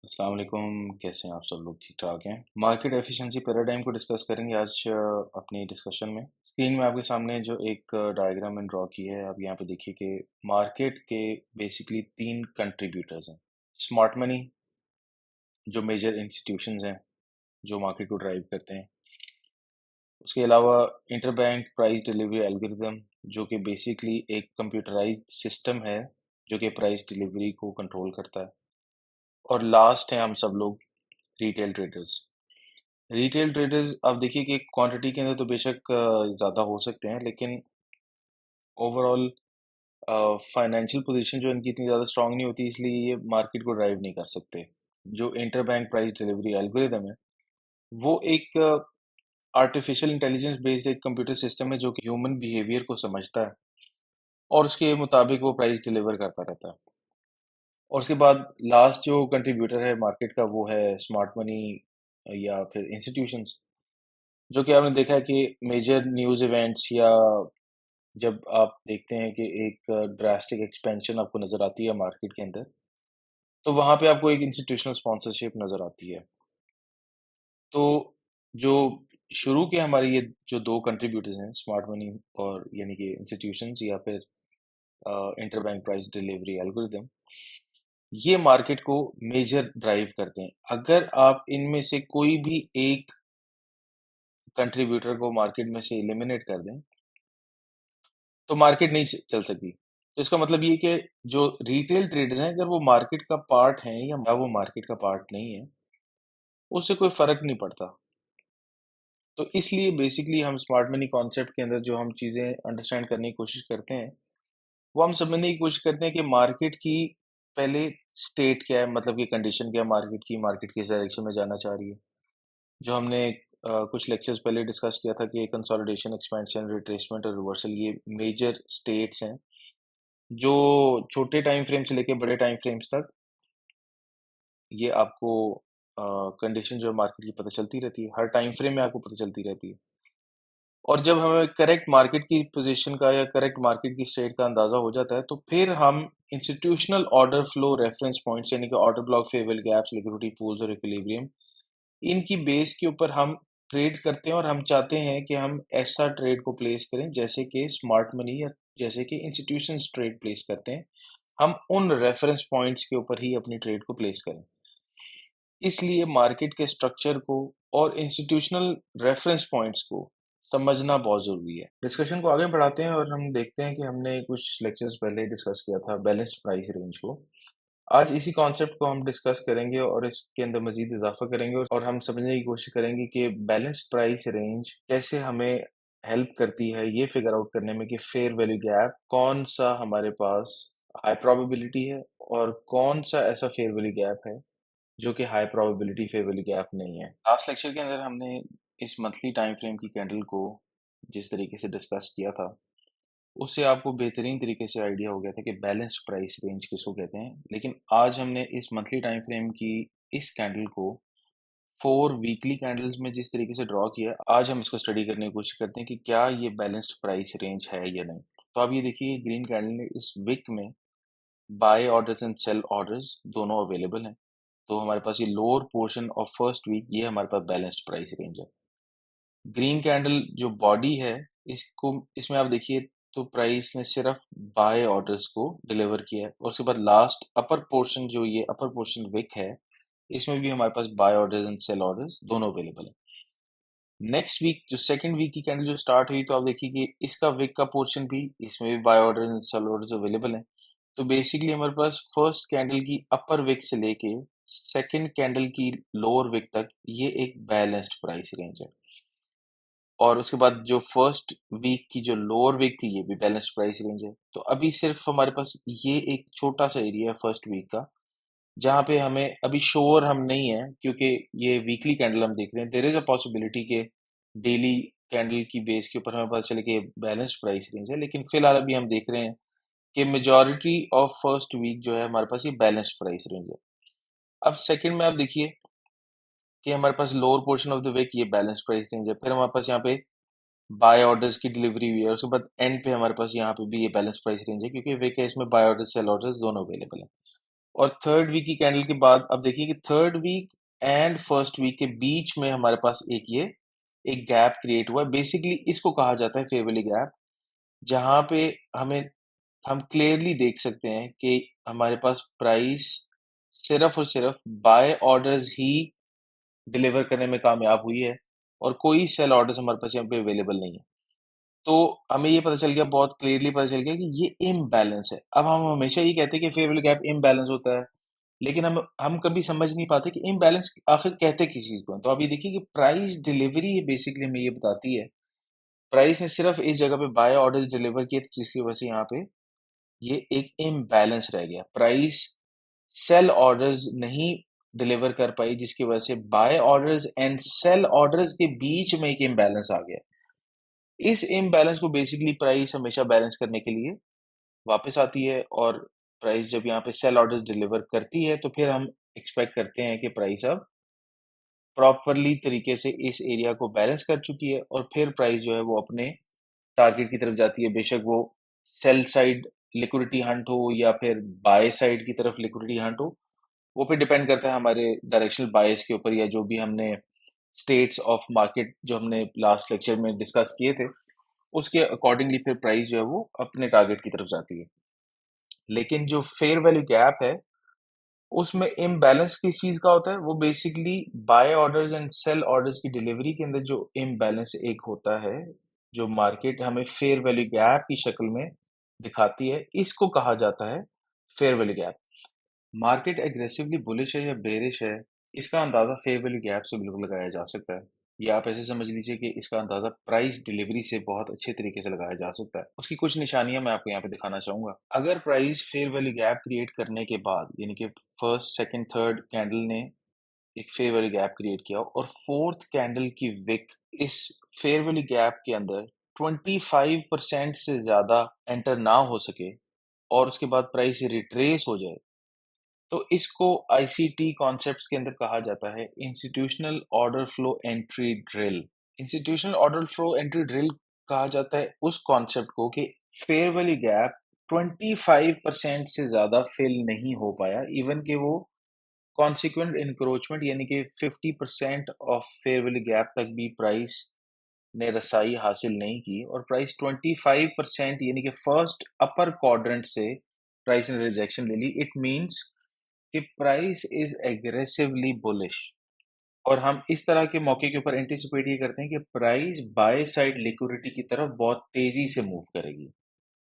अस्सलाम वालेकुम। कैसे हैं आप सब लोग? ठीक ठाक हैं। मार्केट एफिशिएंसी पैराडाइम को डिस्कस करेंगे आज अपनी डिस्कशन में। स्क्रीन में आपके सामने जो एक डायग्राम मैंने ड्रॉ की है, आप यहाँ पे देखिए कि मार्केट के बेसिकली तीन कंट्रीब्यूटर्स हैं। स्मार्ट मनी, जो मेजर इंस्टीट्यूशंस हैं जो मार्केट को ड्राइव करते हैं। उसके अलावा इंटरबैंक प्राइस डिलीवरी एल्गोरिदम, जो कि बेसिकली एक कंप्यूटराइज्ड सिस्टम है जो कि प्राइस डिलीवरी को कंट्रोल करता है। और लास्ट है हम सब लोग, रिटेल ट्रेडर्स। रिटेल ट्रेडर्स आप देखिए कि क्वांटिटी के अंदर तो बेशक ज़्यादा हो सकते हैं, लेकिन ओवरऑल फाइनेंशियल पोजीशन जो इनकी इतनी ज़्यादा स्ट्रांग नहीं होती, इसलिए ये मार्केट को ड्राइव नहीं कर सकते। जो इंटरबैंक प्राइस डिलीवरी एल्गोरिदम है, वो एक आर्टिफिशियल इंटेलिजेंस बेस्ड एक कंप्यूटर सिस्टम है जो कि ह्यूमन बिहेवियर को समझता है और उसके मुताबिक वो प्राइस डिलीवर करता रहता है। और उसके बाद लास्ट जो कंट्रीब्यूटर है मार्केट का, वो है स्मार्ट मनी या फिर इंस्टीट्यूशंस, जो कि आपने देखा है कि मेजर न्यूज़ इवेंट्स या जब आप देखते हैं कि एक ड्रास्टिक एक्सपेंशन आपको नज़र आती है मार्केट के अंदर, तो वहाँ पे आपको एक इंस्टीट्यूशनल स्पॉन्सरशिप नज़र आती है। तो जो शुरू के हमारे ये जो दो कंट्रीब्यूटर्स हैं, स्मार्ट मनी और यानी कि इंस्टीट्यूशंस या फिर इंटरबैंक प्राइस डिलीवरी एल्गोरिदम, ये मार्केट को मेजर ड्राइव करते हैं। अगर आप इनमें से कोई भी एक कंट्रीब्यूटर को मार्केट में से एलिमिनेट कर दें, तो मार्केट नहीं चल सकती। तो इसका मतलब ये कि जो रिटेल ट्रेडर्स हैं, अगर वो मार्केट का पार्ट हैं या वो मार्केट का पार्ट नहीं है, उससे कोई फर्क नहीं पड़ता। तो इसलिए बेसिकली हम स्मार्ट मनी कॉन्सेप्ट के अंदर जो हम चीज़ें अंडरस्टैंड करने की कोशिश करते हैं, वो हम समझने की कोशिश करते हैं कि मार्केट की पहले स्टेट क्या है, मतलब कि कंडीशन क्या है मार्केट की, मार्केट किस डायरेक्शन में जाना चाह रही है। जो हमने कुछ लेक्चर्स पहले डिस्कस किया था कि कंसोलिडेशन, एक्सपेंशन, रिट्रेसमेंट और रिवर्सल, ये मेजर स्टेट्स हैं जो छोटे टाइम फ्रेम से लेके बड़े टाइम फ्रेम्स तक ये आपको कंडीशन जो है मार्केट की पता चलती रहती है। हर टाइम फ्रेम में आपको पता चलती रहती है। और जब हमें करेक्ट मार्केट की पोजीशन का या करेक्ट मार्केट की स्टेट का अंदाजा हो जाता है, तो फिर हम institutional order flow reference points यानी कि order block, favourable gaps, liquidity pools और इक्विलिब्रियम, इनकी बेस के ऊपर हम ट्रेड करते हैं। और हम चाहते हैं कि हम ऐसा ट्रेड को प्लेस करें जैसे कि स्मार्ट मनी या जैसे कि इंस्टीट्यूशन ट्रेड प्लेस करते हैं। हम उन रेफरेंस पॉइंट्स के ऊपर ही अपनी ट्रेड को प्लेस करें। इसलिए मार्केट के स्ट्रक्चर को और इंस्टीट्यूशनल रेफरेंस पॉइंट्स को समझना बहुत ज़रूरी है। डिस्कशन को आगे बढ़ाते हैं और हम देखते हैं कि हमने कुछ लेक्चर्स पहले डिस्कस किया था बैलेंस्ड प्राइस रेंज को। आज इसी कॉन्सेप्ट को हम डिस्कस करेंगे और इसके अंदर मज़ीद इजाफा करेंगे और हम समझने की कोशिश करेंगे कि बैलेंस्ड प्राइस रेंज कैसे हमें हेल्प करती है ये फिगर आउट करने में कि फेयर वैल्यू गैप कौन सा हमारे पास हाई प्रोबेबिलिटी है और कौन सा ऐसा फेयर वैल्यू गैप है जो कि high probability fair value gap नहीं है। लास्ट लेक्चर के अंदर हमने इस मंथली टाइम फ्रेम की कैंडल को जिस तरीके से डिस्कस किया था, उससे आपको बेहतरीन तरीके से आइडिया हो गया था कि बैलेंस्ड प्राइस रेंज किसको कहते हैं। लेकिन आज हमने इस मंथली टाइम फ्रेम की इस कैंडल को 4 वीकली कैंडल्स में जिस तरीके से ड्रॉ किया, आज हम इसको स्टडी करने की कोशिश करते हैं कि क्या ये बैलेंस्ड प्राइस रेंज है या नहीं। तो आप ये देखिए, ग्रीन कैंडल ने इस वीक में buy orders and sell orders दोनों अवेलेबल हैं। तो हमारे पास ये lower portion of first week, ये हमारे पास बैलेंस्ड प्राइस रेंज है। ग्रीन कैंडल जो बॉडी है, इसको इसमें आप देखिए तो प्राइस ने सिर्फ बाय ऑर्डर्स को डिलीवर किया है। और उसके बाद लास्ट अपर पोर्शन, जो ये अपर पोर्शन विक है, इसमें भी हमारे पास buy orders and sell orders दोनों अवेलेबल है। नेक्स्ट वीक जो सेकंड वीक की कैंडल जो स्टार्ट हुई, तो आप देखिए कि इसका विक का पोर्शन भी, इसमें भी buy orders and sell orders available है। तो बेसिकली हमारे पास फर्स्ट कैंडल की अपर विक से लेके सेकंड कैंडल की लोअर विक तक ये एक बैलेंस्ड प्राइस रेंज है। और उसके बाद जो फर्स्ट वीक की जो लोअर वीक थी, ये भी बैलेंस्ड प्राइस रेंज है। तो अभी सिर्फ हमारे पास ये एक छोटा सा एरिया है फर्स्ट वीक का, जहाँ पे हमें अभी श्योर हम नहीं है, क्योंकि ये वीकली कैंडल हम देख रहे हैं। देयर इज अ पॉसिबिलिटी के डेली कैंडल की बेस के ऊपर हमें पता चले कि बैलेंस्ड प्राइस रेंज है, लेकिन फिलहाल अभी हम देख रहे हैं कि मेजॉरिटी ऑफ फर्स्ट वीक जो है हमारे पास ये बैलेंस्ड प्राइस रेंज है। अब सेकंड में आप देखिए कि हमारे पास lower portion of the week ये बैलेंस प्राइस रेंज है। फिर हमारे पास यहाँ पे बाय ऑर्डर्स की डिलीवरी हुई है और उसके बाद एंड पे हमारे पास यहाँ पे भी ये बैलेंस प्राइस रेंज है, क्योंकि वीक है, इसमें बाय ऑर्डर्स सेल ऑर्डर्स दोनों अवेलेबल है। और थर्ड वीक की कैंडल के बाद अब देखिए कि third week and first week के बीच में हमारे पास एक गैप क्रिएट हुआ है। बेसिकली इसको कहा जाता है फेयर वैल्यू गैप, जहां पे हमें हम क्लियरली देख सकते हैं कि हमारे पास प्राइस सिर्फ और सिर्फ बाय ऑर्डर्स ही डिलीवर करने में कामयाब हुई है और कोई सेल ऑर्डर्स हमारे पास यहाँ पे अवेलेबल नहीं है। तो हमें ये पता चल गया, बहुत क्लियरली पता चल गया कि ये इम्बैलेंस है। अब हम हमेशा ये कहते हैं कि फेयर वैल्यू गैप इम्बैलेंस होता है, लेकिन हम कभी समझ नहीं पाते कि इम्बैलेंस आखिर कहते किस चीज को हैं। तो अभी देखिए कि प्राइस डिलीवरी बेसिकली हमें ये बताती है, प्राइस ने सिर्फ इस जगह पे बाय ऑर्डर्स डिलीवर किए थे, जिसकी वजह से यहाँ पे ये एक इम्बैलेंस रह गया। प्राइस सेल ऑर्डर्स नहीं डिलीवर कर पाई, जिसकी वजह से buy orders and sell orders के बीच में एक इम्बैलेंस आ गया। इस इम्बैलेंस को बेसिकली प्राइस हमेशा बैलेंस करने के लिए वापस आती है, और प्राइस जब यहाँ पे सेल ऑर्डर्स डिलीवर करती है तो फिर हम एक्सपेक्ट करते हैं कि प्राइस अब प्रॉपरली तरीके से इस एरिया को बैलेंस कर चुकी है, और फिर प्राइस जो है वो अपने टारगेट की तरफ जाती है। बेशक वो सेल साइड लिक्विडिटी हंट हो या फिर बाय साइड की तरफ लिक्विडिटी हंट हो, वो फिर डिपेंड करता है हमारे डायरेक्शनल बायस के ऊपर, या जो भी हमने स्टेट्स ऑफ मार्केट जो हमने लास्ट लेक्चर में डिस्कस किए थे उसके अकॉर्डिंगली फिर प्राइस जो है वो अपने टारगेट की तरफ जाती है। लेकिन जो फेयर वैल्यू गैप है उसमें इम्बैलेंस किस चीज का होता है, वो basically buy orders and sell orders की डिलीवरी के अंदर जो इम्बैलेंस एक होता है, जो मार्केट हमें फेयर वैल्यू गैप की शक्ल में दिखाती है, इसको कहा जाता है fair value gap. Market aggressively bullish है या बेरिश है, इसका अंदाजा फेयर वैल्यू गैप से बिल्कुल लगाया जा सकता है। या आप ऐसे समझ लीजिए कि इसका अंदाजा प्राइस डिलीवरी से बहुत अच्छे तरीके से लगाया जा सकता है। उसकी कुछ निशानियां मैं आपको यहाँ पे दिखाना चाहूंगा। अगर price fair value gap create करने के बाद, यानी कि फर्स्ट सेकंड थर्ड कैंडल ने एक फेयर वैल्यू गैप क्रिएट किया और फोर्थ कैंडल की विक इस फेयर वैल्यू गैप के अंदर 25% से ज्यादा एंटर ना हो सके और उसके बाद प्राइस रिट्रेस हो जाए, तो इसको आईसीटी कॉन्सेप्ट्स के अंदर कहा जाता है institutional order flow entry drill. Institutional order flow entry drill कहा जाता है उस कॉन्सेप्ट को कि फेयर वैल्यू गैप 25% से ज्यादा फिल नहीं हो पाया, इवन कि वो कॉन्सिक्वेंट इंक्रोचमेंट यानी कि 50% ऑफ फेयर वैल्यू गैप तक भी प्राइस ने रसाई हासिल नहीं की, और प्राइस 25% यानी कि फर्स्ट अपर क्वाड्रेंट से प्राइस ने रिजेक्शन ले ली। इट मींस कि प्राइस इज एग्रेसिवली बुलिश, और हम इस तरह के मौके के ऊपर एंटिसिपेट ये करते हैं कि प्राइस बाय साइड लिक्विडिटी की तरफ बहुत तेजी से मूव करेगी।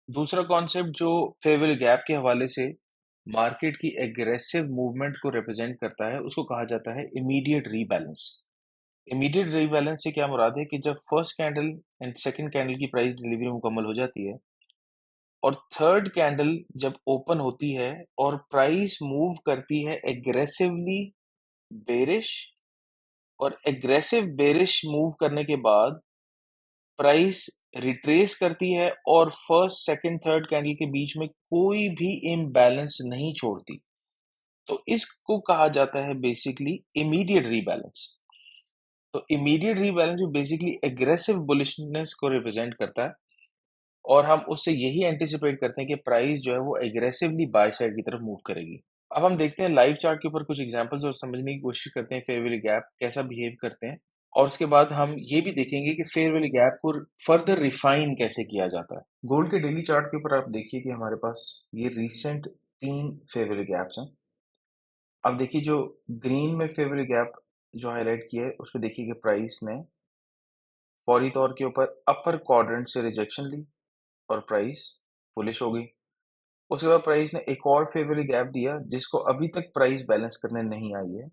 दूसरा कॉन्सेप्ट जो फेयर वैल्यू गैप के हवाले से मार्केट की एग्रेसिव मूवमेंट को रिप्रेजेंट करता है, उसको कहा जाता है इमीडिएट रीबैलेंस। इमीडिएट रीबैलेंस से क्या मुराद है कि जब first candle and second candle की प्राइस डिलीवरी मुकम्मल हो जाती है और थर्ड कैंडल जब ओपन होती है और प्राइस मूव करती है एग्रेसिवली बेरिश, और एग्रेसिव बेरिश मूव करने के बाद प्राइस रिट्रेस करती है और फर्स्ट सेकंड थर्ड कैंडल के बीच में कोई भी इम्बैलेंस नहीं छोड़ती, तो इसको कहा जाता है बेसिकली इमीडिएट रीबैलेंस। तो इमीडिएट रीबैलेंस जो बेसिकली एग्रेसिव बुलिशनेस को रिप्रेजेंट करता है, और हम उससे यही एंटिसिपेट करते हैं कि प्राइस जो है वो एग्रेसिवली बाय साइड की तरफ मूव करेगी। अब हम देखते हैं लाइव चार्ट के ऊपर कुछ एग्जांपल्स और समझने की कोशिश करते हैं फेयर वैल्यू गैप कैसा बिहेव करते हैं, और उसके बाद हम ये भी देखेंगे कि फेयर वैल्यू गैप को फर्दर रिफाइन कैसे किया जाता है। गोल्ड के डेली चार्ट के ऊपर आप देखिए कि हमारे पास ये रिसेंट 3 फेयर वैल्यू गैप्स हैं। अब देखिए जो ग्रीन में फेयर वैल्यू गैप जो हाईलाइट किया है उस पर देखिए कि प्राइस ने फौरी तौर के ऊपर अपर क्वाड्रेंट से रिजेक्शन ली और प्राइस बुलिश हो गई। उसके बाद प्राइस ने एक और फेयर वैल्यू गैप दिया जिसको अभी तक प्राइस बैलेंस करने नहीं आई है,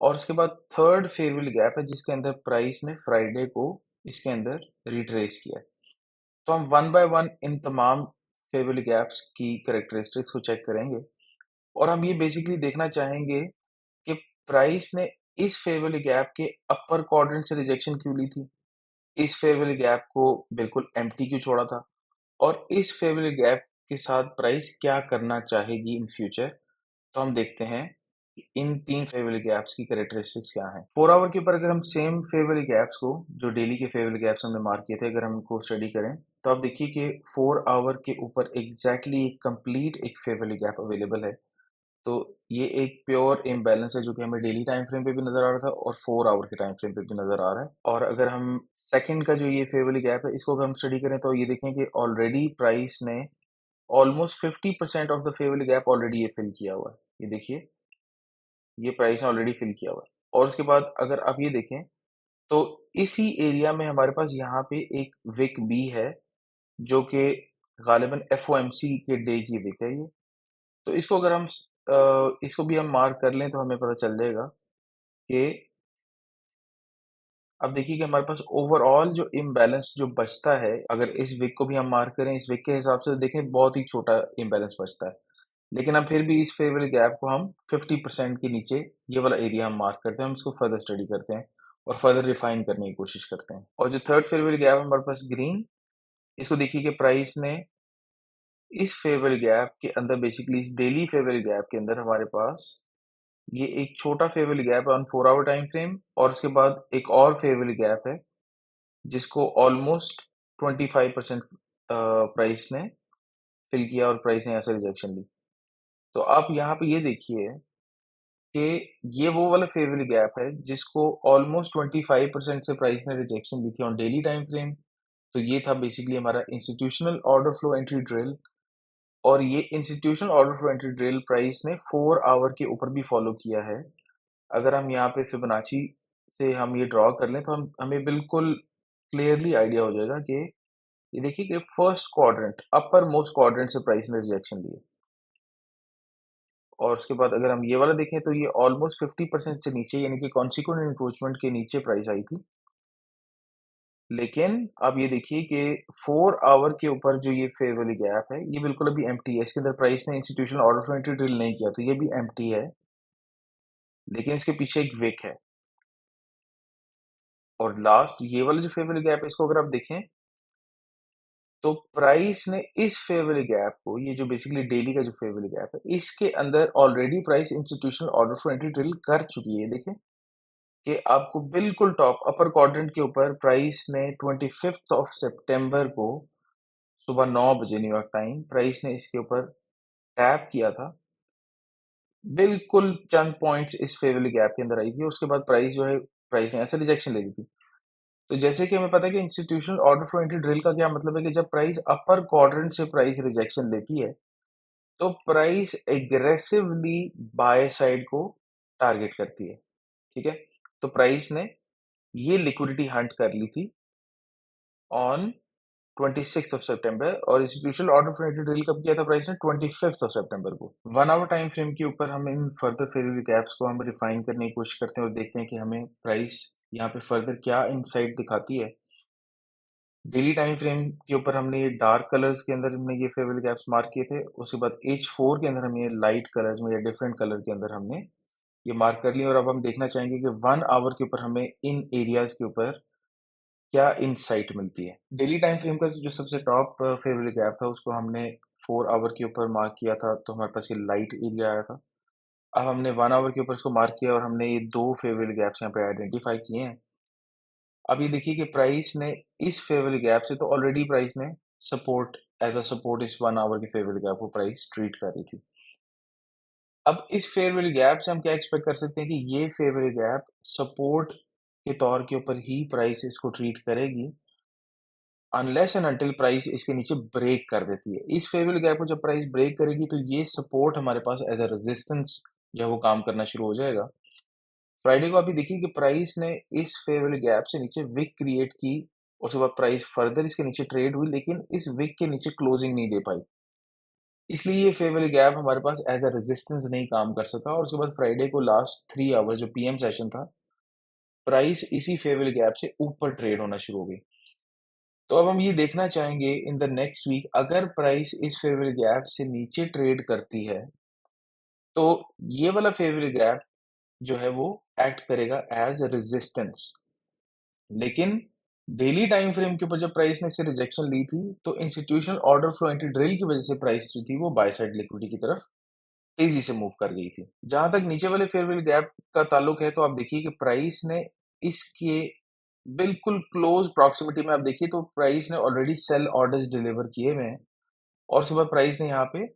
और उसके बाद थर्ड फेयर वैल्यू गैप है जिसके अंदर प्राइस ने फ्राइडे को इसके अंदर रिट्रेस किया है। तो हम वन बाय वन इन तमाम फेयर वैल्यू गैप्स की करेक्टरिस्टिक्स को चेक करेंगे, और हम ये बेसिकली देखना चाहेंगे कि प्राइस ने इस फेयर वैल्यू गैप के अपर क्वाड्रेंट से रिजेक्शन क्यों ली थी, इस फेयर वैल्यू गैप को बिल्कुल एम्प्टी क्यों छोड़ा था, और इस फेयर वैल्यू गैप के साथ प्राइस क्या करना चाहेगी इन फ्यूचर। तो हम देखते हैं कि इन 3 फेयर वैल्यू गैप्स की कैरेक्टरिस्टिक्स क्या हैं। 4 आवर के ऊपर अगर हम सेम फेयर वैल्यू गैप्स को, जो डेली के फेयर वैल्यू गैप्स हमने मार्क किए थे, अगर हम इनको स्टडी करें तो आप देखिए कि 4 आवर के ऊपर एग्जैक्टली एक कंप्लीट एक फेयर वैल्यू गैप अवेलेबल है, तो ये एक प्योर इम्बैलेंस है जो कि हमें डेली टाइम फ्रेम पे भी नज़र आ रहा था और 4 आवर के टाइम फ्रेम पे भी नज़र आ रहा है। और अगर हम सेकंड का जो ये फेयर वैल्यू गैप है, इसको अगर हम स्टडी करें तो ये देखें कि ऑलरेडी प्राइस ने almost 50% of the fair value gap already ये फिल किया हुआ है। ये देखिए, ये प्राइस ने ऑलरेडी फिल किया हुआ है। और उसके बाद अगर आप ये देखें, तो इसी एरिया में हमारे पास यहाँ पे एक विक बी है, जो कि गालिबन एफओएमसी के डे की विक है ये। तो इसको अगर हम इसको भी हम मार्क कर लें तो हमें पता चल जाएगा कि अब देखिए कि हमारे पास ओवरऑल जो इम्बैलेंस जो बचता है, अगर इस विक को भी हम मार्क करें, इस विक के हिसाब से देखें बहुत ही छोटा इम्बैलेंस बचता है। लेकिन अब फिर भी इस फेवरेट गैप को हम 50% के नीचे ये वाला एरिया हम मार्क करते हैं, हम इसको फर्दर स्टडी करते हैं और फर्दर रिफाइन करने की कोशिश करते हैं। और जो थर्ड फेवरेट गैप हमारे पास ग्रीन, इसको देखिए कि प्राइस ने इस फेवरेट गैप के अंदर बेसिकली इस डेली फेवरेट गैप के अंदर हमारे पास ये एक छोटा फेवरेट गैप है ऑन 4 आवर टाइम फ्रेम और उसके बाद एक और फेवरेट गैप है जिसको ऑलमोस्ट 25% प्राइस ने फिल किया और प्राइस ने यहाँ से रिजेक्शन ली। तो आप यहाँ पे ये देखिए कि ये वो वाला फेवरेट गैप है जिसको ऑलमोस्ट 25% से प्राइस ने रिजेक्शन दी थी ऑन डेली टाइम फ्रेम। तो ये था बेसिकली हमारा institutional order flow entry drill और ये institutional order flow entry drill price ने 4 आवर के ऊपर भी फॉलो किया है। अगर हम यहाँ पे फिबोनाची से हम ये ड्रॉ कर लें तो हम हमें बिल्कुल क्लियरली आइडिया हो जाएगा कि ये देखिए कि first quadrant upper most quadrant से प्राइस ने रिजेक्शन ली है और उसके बाद अगर हम ये वाला देखें तो ये ऑलमोस्ट 50% से नीचे यानी कि कॉन्सिक्वेंट इंक्रोचमेंट के नीचे प्राइस आई थी। लेकिन अब ये देखिए कि 4 आवर के ऊपर जो ये फेयर वैल्यू गैप है ये बिल्कुल अभी एम्प्टी है, इसके अंदर प्राइस ने institutional order flow entry drill नहीं किया तो ये भी एम्प्टी है, लेकिन इसके पीछे एक विक है। और लास्ट ये वाला जो फेयर वैल्यू गैप है इसको अगर आप देखें तो प्राइस ने इस फेयर वैल्यू गैप को, ये जो बेसिकली डेली का जो फेयर वैल्यू गैप है, इसके अंदर already price institutional order flow entry drill कर चुकी है। देखें कि आपको बिल्कुल टॉप अपर क्वाड्रेंट के ऊपर प्राइस ने 25th ऑफ सितंबर को सुबह 9 बजे न्यूयॉर्क टाइम प्राइस ने इसके ऊपर टैप किया था। बिल्कुल चंद पॉइंट्स इस फेयर वैल्यू गैप के अंदर आई थी और उसके बाद प्राइस जो है प्राइस ने ऐसे रिजेक्शन ले ली थी। तो जैसे कि हमें पता है कि institutional order flow entry drill का क्या मतलब है कि जब प्राइस अपर क्वाड्रेंट से प्राइस रिजेक्शन लेती है तो प्राइस एग्रेसिवली बाय साइड को टारगेट करती है। ठीक है, तो प्राइस ने ये लिक्विडिटी हंट कर ली थी ऑन 26th ऑफ सितंबर और institutional order flow entry drill कब किया था प्राइस ने 25th ऑफ सितंबर को। 1 आवर टाइम फ्रेम के ऊपर हम in further fair value gaps को हम रिफाइन करने की कोशिश करते हैं और देखते हैं कि हमें प्राइस यहाँ पे फर्दर क्या इनसाइट दिखाती है। डेली टाइम फ्रेम के ऊपर हमने ये डार्क कलर्स के अंदर हमने ये फेयर वैल्यू गैप्स मार्क किए थे, उसके बाद H4 के अंदर हम ये लाइट कलर्स में या डिफरेंट कलर के अंदर हमने ये मार्क कर लिया और अब हम देखना चाहेंगे कि 1 आवर के ऊपर हमें इन एरियाज के ऊपर क्या इनसाइट मिलती है। डेली टाइम फ्रेम का जो सबसे टॉप फेयर वैल्यू गैप था उसको हमने 4 आवर के ऊपर मार्क किया था तो हमारे पास ये लाइट एरिया आया था। अब हमने 1 आवर के ऊपर इसको मार्क किया और हमने ये दो फेयर वैल्यू गैप्स यहाँ पे आइडेंटिफाई किए हैं। अब ये देखिए कि प्राइस ने इस फेयर वैल्यू गैप से तो ऑलरेडी प्राइस ने सपोर्ट एज अ सपोर्ट इस 1 आवर की फेयर वैल्यू गैप को प्राइस ट्रीट कर रही थी। अब इस फेयर वैल्यू गैप से हम क्या एक्सपेक्ट कर सकते हैं कि ये फेयर वैल्यू गैप सपोर्ट के तौर के ऊपर ही प्राइस इसको ट्रीट करेगी अनलेस एंड अनटिल प्राइस इसके नीचे ब्रेक कर देती है। इस फेयर वैल्यू गैप को जब प्राइस ब्रेक करेगी तो ये सपोर्ट हमारे पास एज अ रेजिस्टेंस जो है वो काम करना शुरू हो जाएगा। फ्राइडे को अभी देखिए कि प्राइस ने इस फेयर वैल्यू गैप से नीचे विक क्रिएट की और उसके बाद प्राइस फर्दर इसके नीचे ट्रेड हुई लेकिन इस विक के नीचे क्लोजिंग नहीं दे पाई, इसलिए ये फेयर वैल्यू गैप हमारे पास एज अ रेजिस्टेंस नहीं काम कर सका और उसके बाद फ्राइडे को लास्ट 3 आवर जो पीएम सेशन था प्राइस इसी फेयर वैल्यू गैप से ऊपर ट्रेड होना शुरू हो गई। तो अब हम ये देखना चाहेंगे इन द नेक्स्ट वीक अगर प्राइस इस फेयर वैल्यू गैप से नीचे ट्रेड करती है तो ये वाला फेयर वैल्यू गैप जो है वो एक्ट करेगा एज रेजिस्टेंस। लेकिन डेली टाइम फ्रेम के ऊपर जब प्राइस ने इससे रिजेक्शन ली थी तो institutional order flow entry drill की वजह से प्राइस जो थी वो बाय साइड लिक्विडिटी की तरफ तेजी से मूव कर गई थी। जहां तक नीचे वाले फेयर वैल्यू गैप का ताल्लुक है तो आप देखिए कि प्राइस ने इसके बिल्कुल क्लोज प्रॉक्सिमिटी में आप देखिए तो प्राइस ने ऑलरेडी सेल ऑर्डर्स डिलीवर किए हुए हैं और उसके बाद प्राइस ने यहाँ पे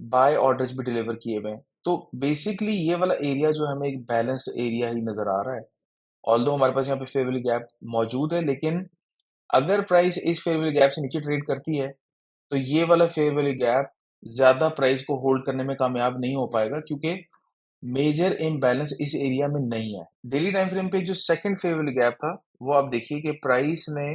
बाय ऑर्डर्स भी डिलीवर किए हुए हैं। तो बेसिकली ये वाला एरिया जो हमें एक बैलेंस्ड एरिया ही नजर आ रहा है। ऑल्दो हमारे पास यहाँ पे फेयर वैल्यू गैप मौजूद है, लेकिन अगर प्राइस इस फेयर वैल्यू गैप से नीचे ट्रेड करती है तो ये वाला फेयर वैल्यू गैप ज्यादा प्राइस को होल्ड करने में कामयाब नहीं हो पाएगा, क्योंकि मेजर इम्बैलेंस इस एरिया में नहीं है। डेली टाइम फ्रेम पे जो सेकंड फेयर वैल्यू गैप था, वो आप देखिए कि प्राइस ने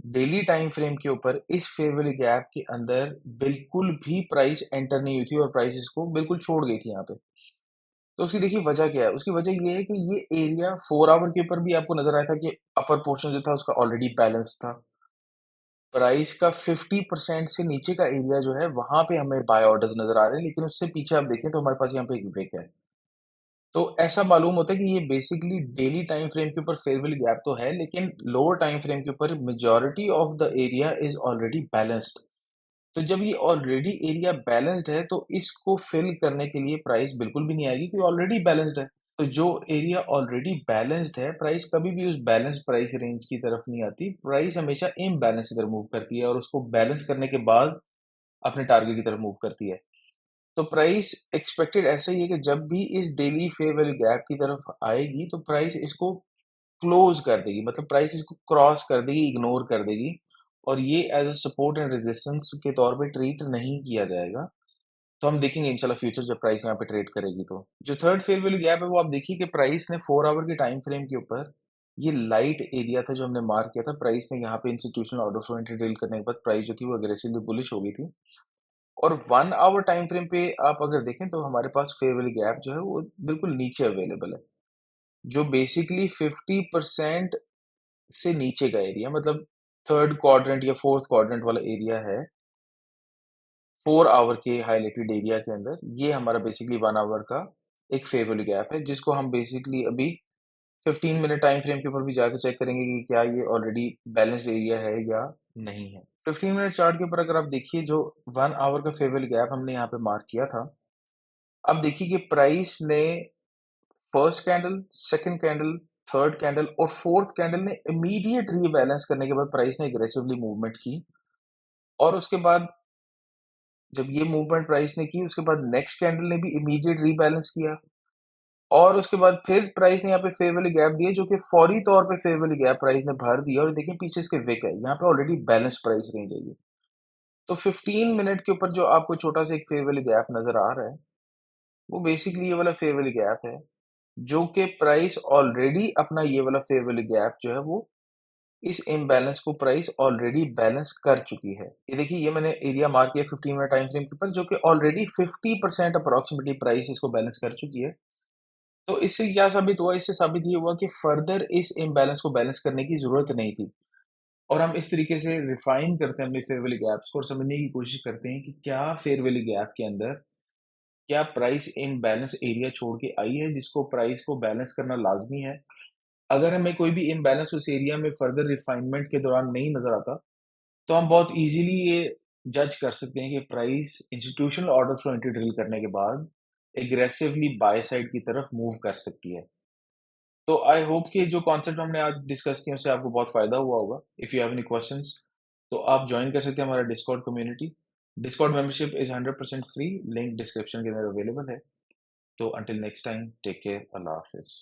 डेली टाइम फ्रेम के ऊपर इस फेयर वैल्यू गैप के अंदर बिल्कुल भी प्राइस एंटर नहीं हुई थी और प्राइस इसको बिल्कुल छोड़ गई थी यहाँ पे। तो उसकी देखिए वजह क्या है? उसकी वजह ये है कि ये एरिया 4 आवर के ऊपर भी आपको नजर आया था कि अपर पोर्शन जो था उसका ऑलरेडी बैलेंस था। प्राइस का 50% से नीचे का एरिया जो है वहां पे हमें बाय ऑर्डर्स नजर आ रहे हैं, लेकिन उससे पीछे आप देखें तो हमारे पास यहाँ पे एक विक है। तो ऐसा मालूम होता है कि ये बेसिकली डेली टाइम फ्रेम के ऊपर फेयर वैल्यू गैप तो है, लेकिन लोअर टाइम फ्रेम के ऊपर majority of the area is already balanced. तो जब ये ऑलरेडी एरिया बैलेंस्ड है तो इसको फिल करने के लिए प्राइस बिल्कुल भी नहीं आएगी, क्योंकि ऑलरेडी बैलेंस्ड है। तो जो एरिया ऑलरेडी बैलेंस्ड है, प्राइस कभी भी उस बैलेंस प्राइस रेंज की तरफ नहीं आती। प्राइस हमेशा इम्बैलेंस की तरफ मूव करती है और उसको बैलेंस करने के बाद अपने टारगेट की तरफ मूव करती है। तो प्राइस एक्सपेक्टेड ऐसा ही है कि जब भी इस डेली फेयर वैल्यू गैप की तरफ आएगी तो प्राइस इसको क्लोज कर देगी, मतलब प्राइस इसको क्रॉस कर देगी, इग्नोर कर देगी, और ये as a support and resistance के तौर पे ट्रीट नहीं किया जाएगा। तो हम देखेंगे इंशाल्लाह फ्यूचर जब प्राइस यहाँ पे ट्रेड करेगी। तो जो थर्ड फेयर वैल्यू गैप है वो आप देखिए कि प्राइस ने 4 आवर के टाइम फ्रेम के ऊपर ये लाइट एरिया था जो हमने मार्क किया था, प्राइस ने यहाँ पे institutional order flow entry drill करने के बाद प्राइस जो थी वो अग्रेसिवली बुलिश हो गई थी। और 1 आवर टाइम फ्रेम पे आप अगर देखें तो हमारे पास फेयर वैल्यू गैप जो है वो बिल्कुल नीचे अवेलेबल है, जो बेसिकली 50% से नीचे का एरिया, मतलब थर्ड क्वाड्रेंट या फोर्थ क्वाड्रेंट वाला एरिया है 4 आवर के हाईलाइटेड एरिया के अंदर। ये हमारा बेसिकली 1 आवर का एक फेयर वैल्यू गैप है, जिसको हम बेसिकली अभी 15 मिनट टाइम फ्रेम के ऊपर भी जाकर चेक करेंगे कि क्या ये ऑलरेडी बैलेंस एरिया है या नहीं है। 15 मिनट चार्ट के ऊपर अगर आप देखिए, जो 1 आवर का फेयर वैल्यू गैप हमने यहाँ पे मार्क किया था, अब देखिए कि प्राइस ने first candle, second candle, third candle और फोर्थ कैंडल ने इमीडिएट रीबैलेंस करने के बाद प्राइस ने एग्रेसिवली मूवमेंट की, और उसके बाद जब ये मूवमेंट प्राइस ने की उसके बाद नेक्स्ट कैंडल ने भी इमीडिएट रीबैलेंस किया, और उसके बाद फिर प्राइस ने यहाँ पे फेयर वैल्यू गैप दिया, जो कि फौरी तौर पे फेयर वैल्यू गैप प्राइस ने भर दिया, और देखिए पीछे इसके विक है, यहाँ पे ऑलरेडी बैलेंस प्राइस रेंज है ये। तो 15 मिनट के ऊपर जो आपको छोटा सा एक फेयर वैल्यू गैप नजर आ रहा है, वो बेसिकली ये वाला फेयर वैल्यू गैप है, जो कि प्राइस ऑलरेडी अपना ये वाला फेयर वैल्यू गैप जो है वो इस इम्बैलेंस को प्राइस ऑलरेडी बैलेंस कर चुकी है। ये देखिए, ये मैंने एरिया मार्क किया 15 मिनट टाइम फ्रेम के ऊपर, जो कि ऑलरेडी 50% अप्रोक्सीमेटली प्राइस इसको बैलेंस कर चुकी है। तो इससे क्या साबित हुआ? इससे साबित ये हुआ कि फर्दर इस इम्बैलेंस को बैलेंस करने की जरूरत नहीं थी। और हम इस तरीके से रिफाइन करते हैं अपने फेयर वैल्यू गैप्स को और समझने की कोशिश करते हैं कि क्या फेयर वैल्यू गैप के अंदर क्या प्राइस इम्बैलेंस एरिया छोड़ के आई है, जिसको प्राइस को बैलेंस करना लाजमी है। अगर हमें कोई भी इम्बैलेंस उस एरिया में फर्दर रिफाइनमेंट के दौरान नहीं नजर आता, तो हम बहुत इजीली ये जज कर सकते हैं कि price institutional order flow entry drill करने के बाद एग्रेसिवली बाय साइड की तरफ मूव कर सकती है। तो आई होप कि जो कॉन्सेप्ट हमने आज डिस्कस किया उससे आपको बहुत फायदा हुआ होगा। If you have any questions तो आप ज्वाइन कर सकते हैं हमारा Discord community. Discord membership is 100% free, link description के अंदर अवेलेबल है। तो until next time, take care, अल्लाह हाफिज।